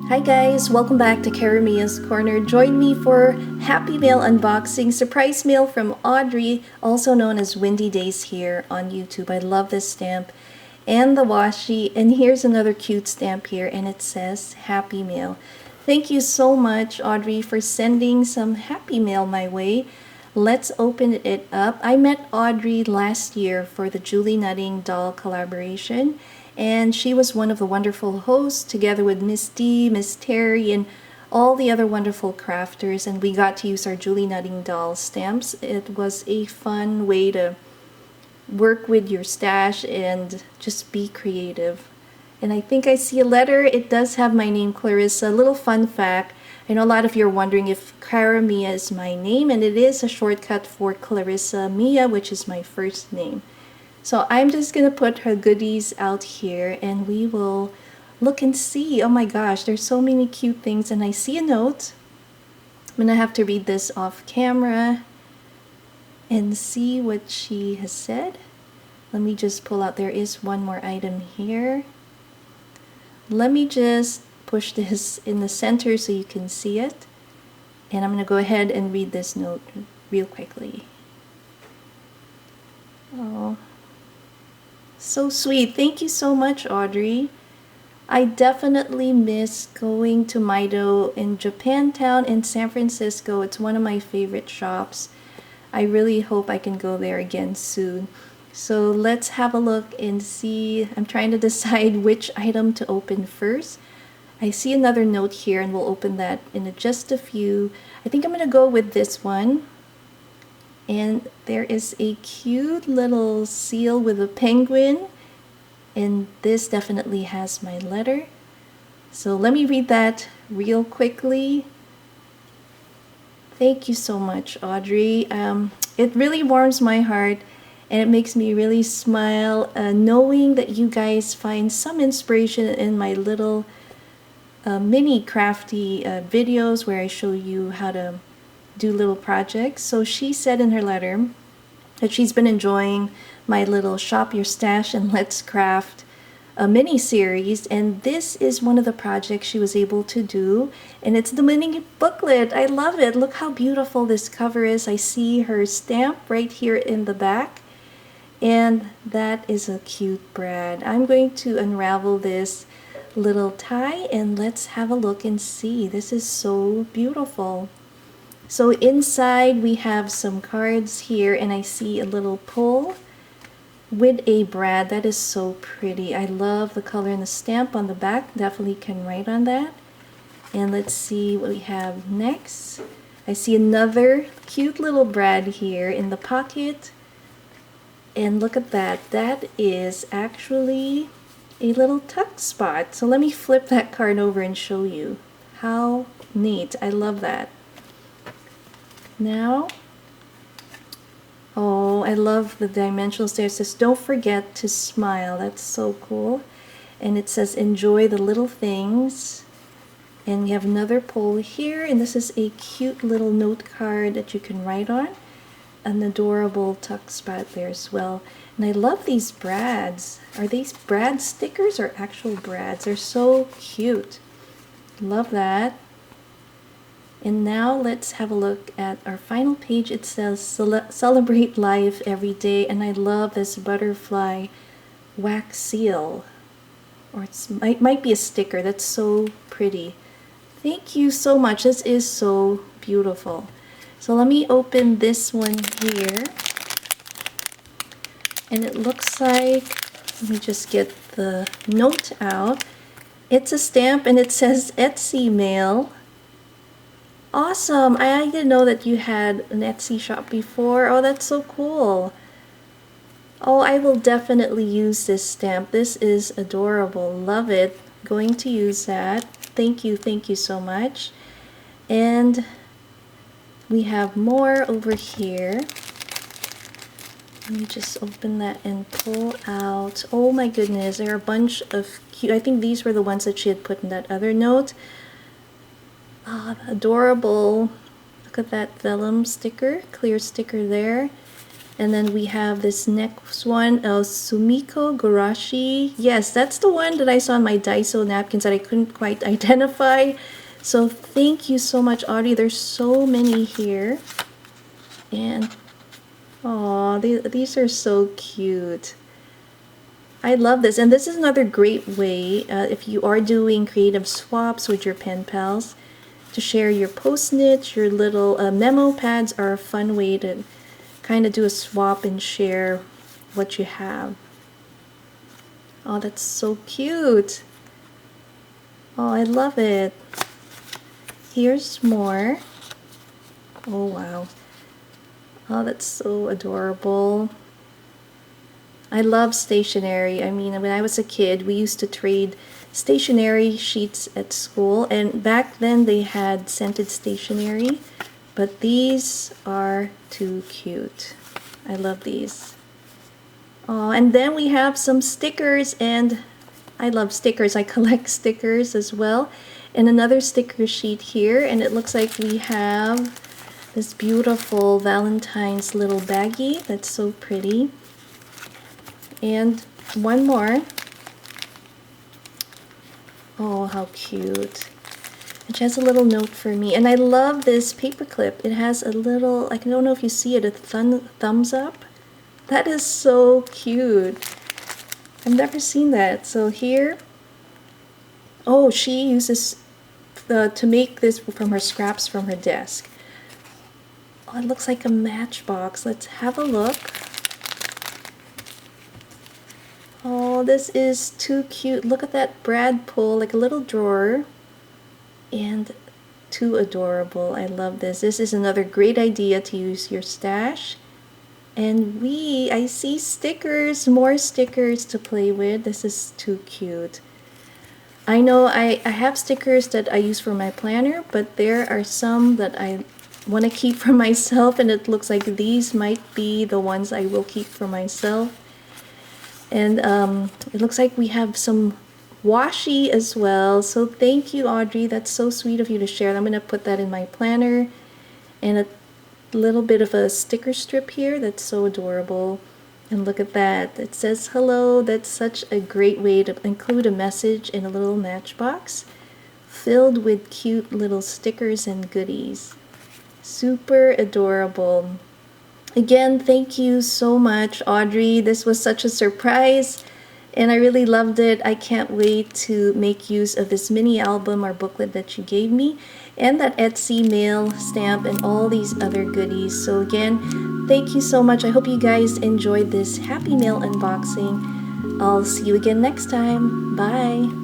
Hi guys, welcome back to Karamia's Corner. Join me for Happy Mail unboxing, surprise mail from Audrey, also known as Windy Days here on YouTube. I love this stamp and the washi. And here's another cute stamp here, and it says Happy Mail. Thank you so much, Audrey, for sending some Happy Mail my way. Let's open it up. I met Audrey last year for the Julie Nutting doll collaboration, and she was one of the wonderful hosts together with Miss D, Miss Terry, and all the other wonderful crafters, and we got to use our Julie Nutting doll stamps. It was a fun way to work with your stash and just be creative. And I think I see a letter. It does have my name, Clarissa. A little fun fact. I know a lot of you are wondering if Karamia is my name, and it is a shortcut for Clarissa Mia, which is my first name. So I'm just going to put her goodies out here and we will look and see. Oh my gosh, there's so many cute things, and I see a note. I'm going to have to read this off camera and see what she has said. Let me just pull out, there is one more item here. Let me just push this in the center so you can see it. And I'm going to go ahead and read this note real quickly. Oh, so sweet. Thank you so much, Audrey. I definitely miss going to Maido in Japantown in San Francisco. It's one of my favorite shops. I really hope I can go there again soon. So let's have a look and see. I'm trying to decide which item to open first. I see another note here, and we'll open that in just a few. I think I'm going to go with this one. And there is a cute little seal with a penguin, and this definitely has my letter. So let me read that real quickly. Thank you so much, Audrey. It really warms my heart, and it makes me really smile knowing that you guys find some inspiration in my little mini crafty videos where I show you how to do little projects. So she said in her letter that she's been enjoying my little Shop Your Stash and Let's Craft a mini series, and this is one of the projects she was able to do, and it's the mini booklet. I love it. Look how beautiful this cover is. I see her stamp right here in the back, and that is a cute brad. I'm going to unravel this little tie and let's have a look and see. This is so beautiful. So inside we have some cards here, and I see a little pull with a brad. That is so pretty. I love the color and the stamp on the back. Definitely can write on that. And let's see what we have next. I see another cute little brad here in the pocket. And look at that. That is actually a little tuck spot. So let me flip that card over and show you. How neat. I love that. Now, oh, I love the dimensionals there. It says, don't forget to smile. That's so cool. And it says, enjoy the little things. And we have another pull here, and this is a cute little note card that you can write on. An adorable tuck spot there as well. And I love these brads. Are these brad stickers or actual brads? They're so cute. Love that. And now let's have a look at our final page. It says celebrate life every day, and I love this butterfly wax seal, or it might be a sticker. That's so pretty. Thank you so much. This is so beautiful. So let me open this one here, and it looks like, let me just get the note out. It's a stamp, and it says Etsy mail. Awesome! I didn't know that you had an Etsy shop before. Oh, that's so cool. Oh, I will definitely use this stamp. This is adorable. Love it. Going to use that. Thank you so much. And we have more over here. Let me just open that and pull out. Oh my goodness, there are a bunch of cute, I think these were the ones that she had put in that other note. Ah, adorable. Look at that vellum sticker, clear sticker there. And then we have this next one, Sumiko Gurashi. Yes, that's the one that I saw on my Daiso napkins that I couldn't quite identify. So thank you so much, Audrey. There's so many here. And, oh, these are so cute. I love this. And this is another great way, if you are doing creative swaps with your pen pals, to share your post-its, your little memo pads are a fun way to kind of do a swap and share what you have. Oh, that's so cute. Oh, I love it. Here's more. Oh, wow. Oh, that's so adorable. I love stationery. I mean, when I was a kid, we used to trade stationery sheets at school, and back then they had scented stationery, but these are too cute. I love these. Oh, and then we have some stickers, and I love stickers. I collect stickers as well. And another sticker sheet here, and it looks like we have this beautiful Valentine's little baggie. That's so pretty. And one more. Oh, how cute. It has a little note for me. And I love this paper clip. It has a little, I don't know if you see it, a thumbs up. That is so cute. I've never seen that. So here, oh, she uses to make this from her scraps from her desk. Oh, it looks like a matchbox. Let's have a look. Oh, this is too cute. Look at that brad pull, like a little drawer. And too adorable. I love this. This is another great idea to use your stash. And I see stickers, more stickers to play with. This is too cute. I know I have stickers that I use for my planner, but there are some that I want to keep for myself, and it looks like these might be the ones I will keep for myself. And it looks like we have some washi as well. So thank you, Audrey. That's so sweet of you to share. I'm going to put that in my planner. And a little bit of a sticker strip here. That's so adorable. And look at that. It says hello. That's such a great way to include a message in a little matchbox filled with cute little stickers and goodies. Super adorable. Again, thank you so much, Audrey. This was such a surprise, and I really loved it. I can't wait to make use of this mini album or booklet that you gave me, and that Etsy mail stamp and all these other goodies. So again, thank you so much. I hope you guys enjoyed this Happy Mail unboxing. I'll see you again next time. Bye!